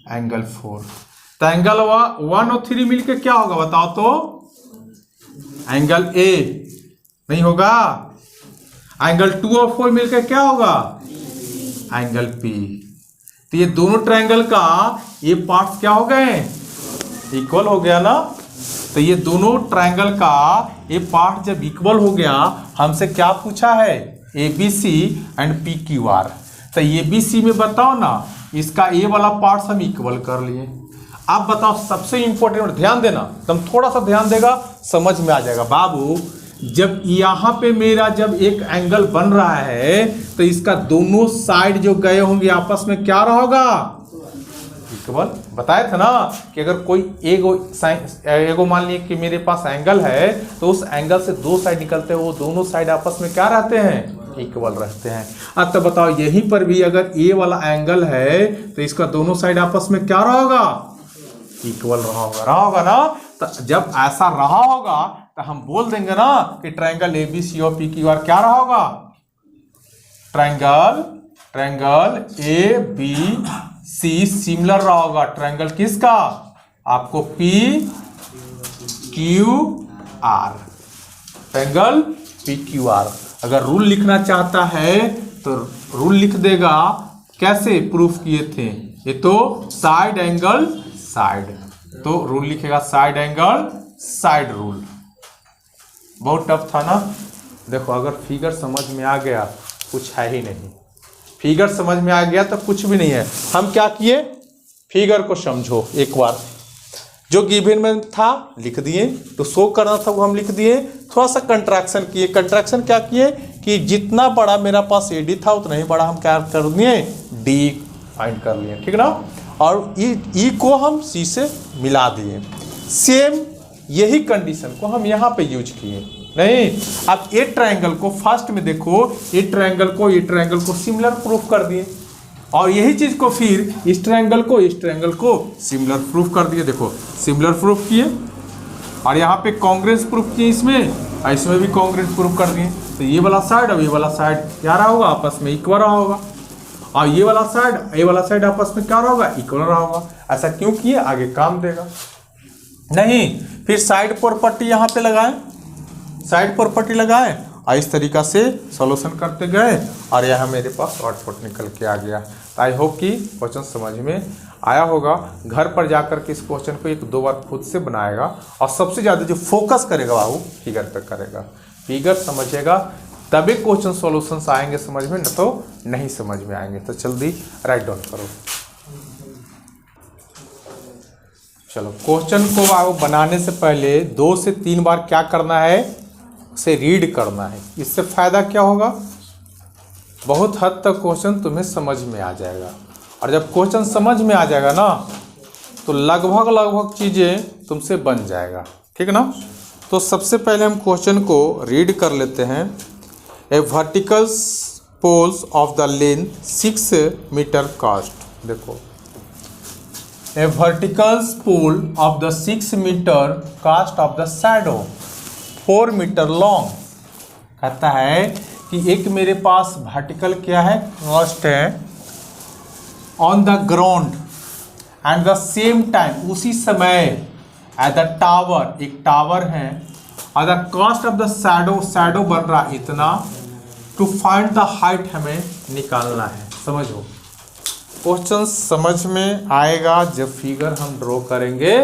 एंगल 4। तो एंगल 1 और 3 मिलके क्या होगा बताओ तो, एंगल A नहीं होगा। एंगल 2 और 4 मिलकर क्या होगा, एंगल P। तो ये दोनों ट्रायंगल का ये पार्ट्स क्या हो गए, इक्वल हो गया ना। तो ये दोनों ट्रायंगल का ये पार्ट जब इक्वल हो गया, हमसे क्या पूछा है, ABC एंड PQR। तो ABC में बताओ ना, इसका A वाला पार्ट्स हम इक्वल कर लिए। अब बताओ सबसे इंपॉर्टेंट, ध्यान देना, तुम थोड़ा सा ध्यान देगा समझ में आ जाएगा बाबू। जब यहाँ पे मेरा जब एक एंगल बन रहा है, तो इसका दोनों साइड जो गए होंगे आपस में क्या रहेगा, इक्वल। बताया था ना कि अगर कोई एगो मान लिए कि मेरे पास एंगल है, तो उस एंगल से 2 साइड निकलते हैं, वो दोनों साइड आपस में क्या रहते हैं, इक्वल रहते हैं। अब तो बताओ यहीं पर भी अगर A वाला एंगल है, तो इसका दोनों साइड आपस में क्या रहेगा, इक्वल रहा होगा ना। तो जब ऐसा रहा होगा तो हम बोल देंगे ना कि ट्रायंगल ABC और PQR क्या रहा होगा, ट्रायंगल ABC सिमिलर रहा होगा ट्रायंगल किसका, आपको PQR, ट्रायंगल PQR। अगर रूल लिखना चाहता है तो रूल लिख देगा, कैसे प्रूफ किए थे, ये तो साइड एंगल साइड, तो रूल लिखेगा साइड एंगल साइड रूल। बहुत टफ था ना। देखो अगर फिगर समझ में आ गया कुछ है ही नहीं, फिगर समझ में आ गया तो कुछ भी नहीं है। हम क्या किए, फिगर को समझो एक बार, जो गिवन में था लिख दिए, तो शो करना था वो हम लिख दिए, थोड़ा सा कंट्रैक्शन किए। कंट्रैक्शन क्या किए कि जितना बड़ा मेरा पास AD था उतना ही बड़ा हम क्या कर दिए, D फाइंड कर लिए, ठीक ना। और E को हम C से मिला दिए। सेम यही कंडीशन को हम यहाँ पे यूज किए नहीं। अब ये ट्रायंगल को फर्स्ट में देखो, ये ट्रायंगल को सिमिलर प्रूफ कर दिए, और यही चीज को फिर इस ट्रायंगल को सिमिलर प्रूफ कर दिए। देखो सिमिलर प्रूफ किए, और यहाँ पे कांग्रेस प्रूफ किए, इसमें भी कांग्रेस प्रूफ कर दिए। तो ये वाला साइड और ये वाला साइड क्या रहा होगा, आपस में इक्वल रहा होगा, और ये वाला साइड आपस में क्या रहा होगा, इक्वल रहा होगा। ऐसा क्यों किए, आगे काम देगा नहीं। फिर साइड प्रॉपर्टी यहाँ पे लगाएं, साइड प्रॉपर्टी लगाएं, और इस तरीका से सॉल्यूशन करते गए, और यहाँ मेरे पास आउटपुट निकल के आ गया। तो आई होप कि क्वेश्चन समझ में आया होगा। घर पर जाकर के इस क्वेश्चन को 1-2 बार खुद से बनाएगा, और सबसे ज़्यादा जो फोकस करेगा वो फिगर पे करेगा। फिगर समझेगा तभी क्वेश्चन सॉल्यूशंस आएंगे समझ में, न तो नहीं समझ में आएंगे। तो जल्दी राइट डाउन करो। चलो क्वेश्चन को आपको बनाने से पहले 2 से 3 बार क्या करना है, उसे रीड करना है। इससे फ़ायदा क्या होगा, बहुत हद तक क्वेश्चन तुम्हें समझ में आ जाएगा। और जब क्वेश्चन समझ में आ जाएगा ना, तो लगभग चीज़ें तुमसे बन जाएगा, ठीक ना। तो सबसे पहले हम क्वेश्चन को रीड कर लेते हैं। A vertical poles of the length 6 metre cast. देखो a vertical pole of the 6 metre cast of the shadow 4 metre long. कहता है कि एक मेरे पास वर्टिकल क्या है, कास्ट है on the ground, and the same time उसी समय एट द टावर, एक टावर है, और the cost of the shadow, shadow बन रहा है इतना, टू फाइंड द हाइट हमें निकालना है। समझो, क्वेश्चन समझ में आएगा जब फिगर हम ड्रॉ करेंगे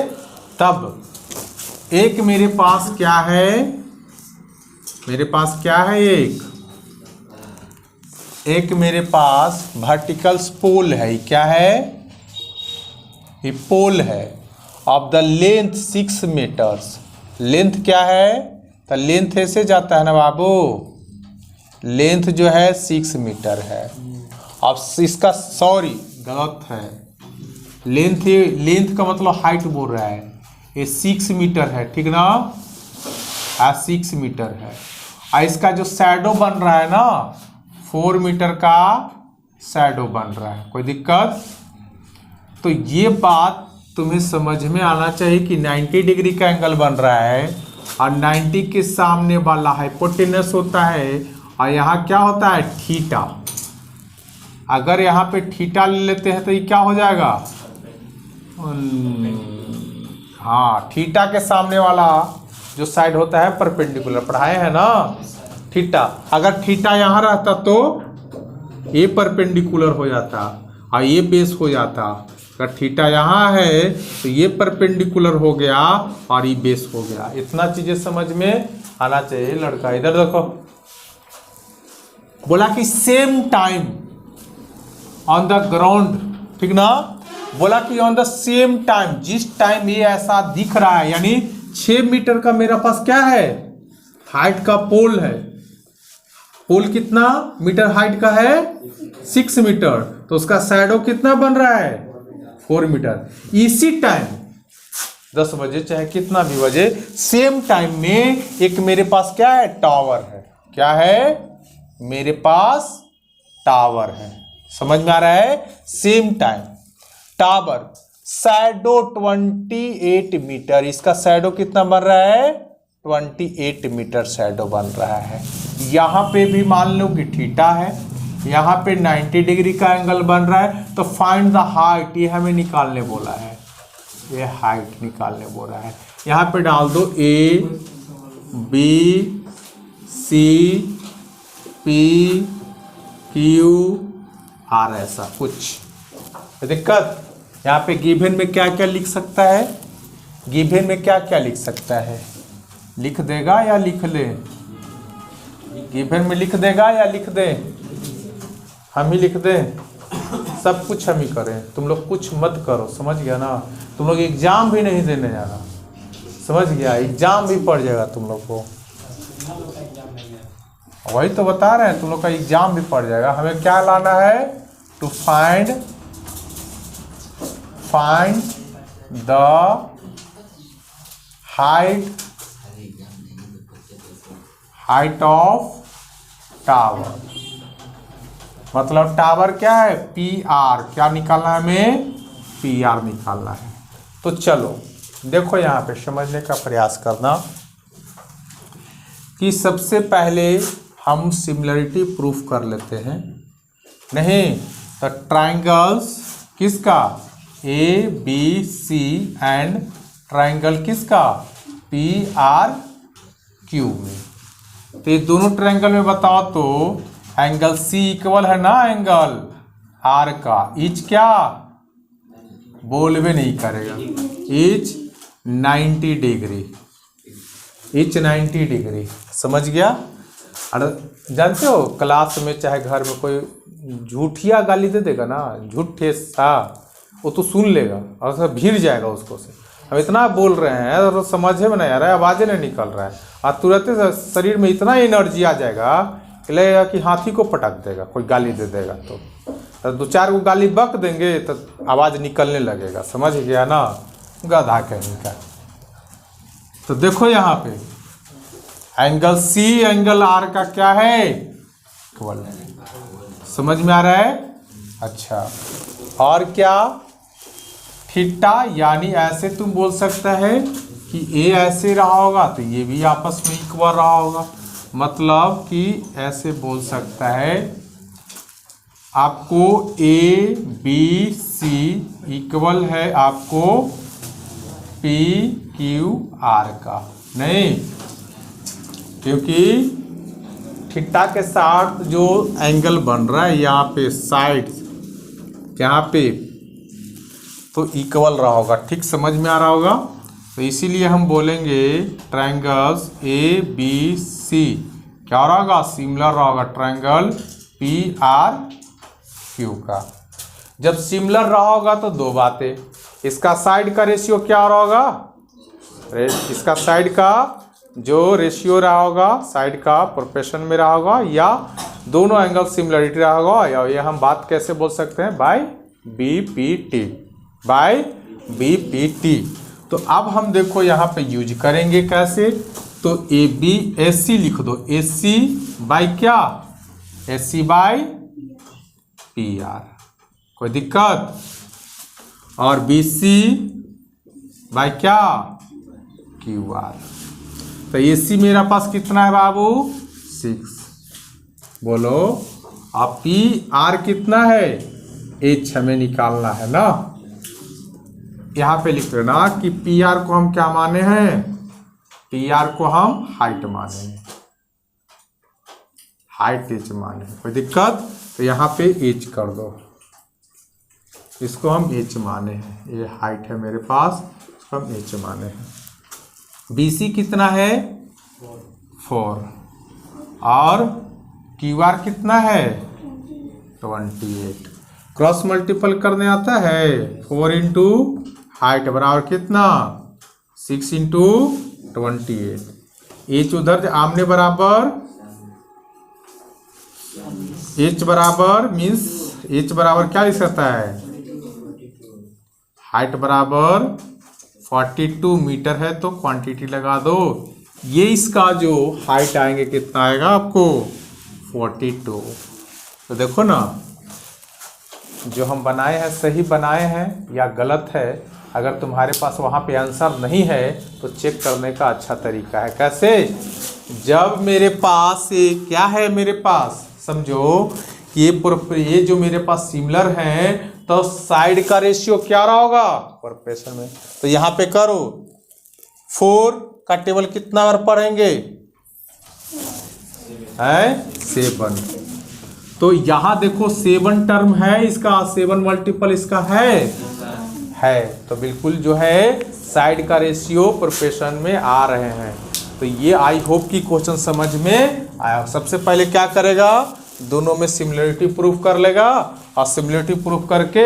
तब। एक मेरे पास क्या है, मेरे पास क्या है, एक मेरे पास वर्टिकल पोल है। क्या है, ये पोल है of the length 6 metres. Length क्या है, तो लेंथ ऐसे जाता है ना बाबू, लेंथ जो है 6 मीटर है। अब इसका, सॉरी गलत है, लेंथ का मतलब हाइट बोल रहा है, ये 6 मीटर है, ठीक ना, 6 मीटर है। और इसका जो शैडो बन रहा है ना, 4 मीटर का शैडो बन रहा है। कोई दिक्कत? तो ये बात तुम्हें समझ में आना चाहिए कि 90 डिग्री का एंगल बन रहा है और 90 के सामने वाला हाइपोटेनस होता है और यहाँ क्या होता है, थीटा। अगर यहाँ पे थीटा ले लेते हैं तो ये क्या हो जाएगा, हाँ, थीटा के सामने वाला जो साइड होता है परपेंडिकुलर, पढ़ाए हैं ना थीटा। अगर थीटा यहाँ रहता तो ये परपेंडिकुलर हो जाता और ये बेस हो जाता। अगर थीटा यहाँ है तो ये परपेंडिकुलर हो गया और ये बेस हो गया। इतना चीजें समझ में आना चाहिए लड़का। इधर देखो, बोला कि same time on the ground, ठीक ना, बोला कि ऑन द सेम टाइम, जिस टाइम ये ऐसा दिख रहा है, यानी 6 मीटर का मेरे पास क्या है, हाइट का पोल है। पोल कितना मीटर हाइट का है, 6 मीटर, तो उसका शैडो कितना बन रहा है, 4 मीटर। इसी टाइम 10 बजे चाहे कितना भी बजे, सेम टाइम में एक मेरे पास क्या है, टावर है। क्या है, मेरे पास टावर है। समझ में आ रहा है, same time tower, shadow 28 metre, इसका शैडो कितना बन रहा है, 28 मीटर शैडो बन रहा है। यहाँ पे भी मान लो कि थीटा है, यहाँ पे 90 डिग्री का एंगल बन रहा है, तो फाइंड द हाइट, ये हमें निकालने बोला है, ये हाइट निकालने बोल रहा है। यहाँ पे डाल दो A B C P Q R, ऐसा कुछ दिक्कत। यहाँ पे गिवन में क्या क्या लिख सकता है, गिवन में क्या क्या लिख सकता है, लिख देगा या लिख ले, गिवन में लिख देगा या लिख दे, हम ही लिख दें, सब कुछ हम ही करें, तुम लोग कुछ मत करो। समझ गया ना, तुम लोग एग्जाम भी नहीं देने जाना, समझ गया, एग्जाम भी पड़ जाएगा तुम लोग को, वही तो बता रहे हैं, तुम लोग का एग्जाम भी पड़ जाएगा। हमें क्या लाना है, to find the height of tower. मतलब टावर क्या है, PR, क्या निकालना है हमें, PR निकालना है। तो चलो देखो, यहाँ पे समझने का प्रयास करना कि सबसे पहले हम सिमिलरिटी प्रूफ कर लेते हैं। नहीं तो ट्राइंगल्स किसका, ABC एंड ट्राइंगल किसका, PRQ में। तो ये दोनों ट्राइंगल में बताओ तो एंगल C इक्वल है ना एंगल R का, ईच क्या बोल भी नहीं करेगा, ईच 90 डिग्री, ईच 90 डिग्री। समझ गया। अरे जानते हो, क्लास में चाहे घर में कोई झूठिया गाली दे देगा ना, झूठे सा, वो तो सुन लेगा और सब भीड़ जाएगा उसको से। हम इतना बोल रहे हैं और समझे में नहीं आ रहा है, आवाज़ें नहीं निकल रहा है, और तुरंत शरीर में इतना एनर्जी आ जाएगा कि लगेगा कि हाथी को पटक देगा, कोई गाली दे देगा तो 2-4 को गाली बक देंगे तो आवाज़ निकलने लगेगा। समझ गया ना, गधा कहीं का। तो देखो यहाँ पे एंगल C एंगल R का क्या है, इक्वल है। समझ में आ रहा है। अच्छा, और क्या, थीटा, यानी ऐसे तुम बोल सकता है कि A ऐसे रहा होगा तो ये भी आपस में इक्वल रहा होगा। मतलब कि ऐसे बोल सकता है आपको ABC इक्वल है आपको PQR का, नहीं क्योंकि थीटा के साथ जो एंगल बन रहा है यहाँ पे साइड, यहाँ पे, तो इक्वल रहा होगा। ठीक समझ में आ रहा होगा। तो इसीलिए हम बोलेंगे ट्रायंगल्स ए बी सी क्या रहा होगा, सिमिलर रहा होगा ट्रायंगल पी आर क्यू का। जब सिमिलर रहा होगा तो दो बातें, इसका साइड का रेशियो क्या रहा होगा, इसका साइड का जो रेशियो रहा होगा, साइड का प्रोपोर्शन में रहा होगा, या दोनों एंगल सिमिलरिटी रहा होगा, या ये हम बात कैसे बोल सकते हैं, by B P T, by B P T. तो अब हम देखो यहाँ पे यूज करेंगे कैसे, तो ए बी एस सी लिख दो, एस सी बाई क्या, S C by P R, कोई दिक्कत, और बी सी बाई क्या, क्यू आर। तो ए सी मेरा पास कितना है बाबू, 6, बोलो। अब पी आर कितना है, एच हमें निकालना है ना। यहाँ पे लिख देना कि पी आर को हम क्या माने हैं, पी आर को हम हाइट माने हैं, हाइट एच माने हैं, कोई दिक्कत। तो यहाँ पे एच कर दो, इसको हम एच माने हैं, ये हाइट है मेरे पास, इसको हम एच माने हैं। बी सी कितना है, 4, और क्यू आर कितना है, 28। क्रॉस मल्टीपल करने आता है, 4 इंटू हाइट बराबर कितना, 6 इंटू 28। एच उधर आमने बराबर, एच बराबर मीन्स एच बराबर क्या लिख सकता है, हाइट बराबर 42 मीटर है, तो क्वांटिटी लगा दो। ये इसका जो हाइट आएंगे कितना आएगा आपको, 42। तो देखो ना, जो हम बनाए हैं सही बनाए हैं या गलत है। अगर तुम्हारे पास वहाँ पे आंसर नहीं है तो चेक करने का अच्छा तरीका है, कैसे, जब मेरे पास ये क्या है, मेरे पास समझो ये जो मेरे पास सिमिलर है, तो साइड का रेशियो क्या रहा होगा प्रोपोर्शन में। तो यहाँ पे करो, 4 का टेबल कितना बार पढ़ेंगे, है 7। तो यहाँ देखो 7 टर्म है इसका, 7 मल्टीपल इसका है। तो बिल्कुल जो है साइड का रेशियो प्रोपोर्शन में आ रहे हैं। तो ये आई होप कि क्वेश्चन समझ में आया। सबसे पहले क्या करेगा, दोनों में सिमिलरिटी प्रूफ कर लेगा, और सिमिलरिटी प्रूफ करके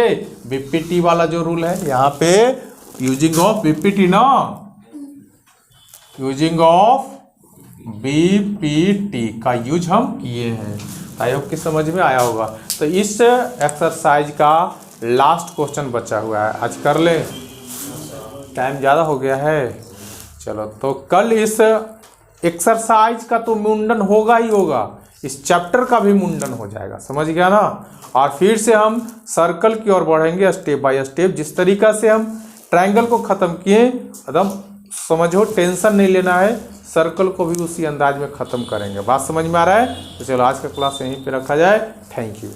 बीपीटी वाला जो रूल है यहाँ पे, यूजिंग ऑफ बीपीटी ना, यूजिंग ऑफ बीपीटी का यूज हम किए हैं। आई होप कि समझ में आया होगा। तो इस एक्सरसाइज का लास्ट क्वेश्चन बचा हुआ है, आज कर ले, टाइम ज़्यादा हो गया है। चलो, तो कल इस एक्सरसाइज का तो मुंडन होगा ही होगा, इस चैप्टर का भी मुंडन हो जाएगा, समझ गया ना। और फिर से हम सर्कल की ओर बढ़ेंगे स्टेप बाय स्टेप। जिस तरीका से हम ट्रायंगल को ख़त्म किए, एकदम समझो, टेंशन नहीं लेना है, सर्कल को भी उसी अंदाज में ख़त्म करेंगे। बात समझ में आ रहा है। तो चलो आज का क्लास यहीं पे रखा जाए। Thank you.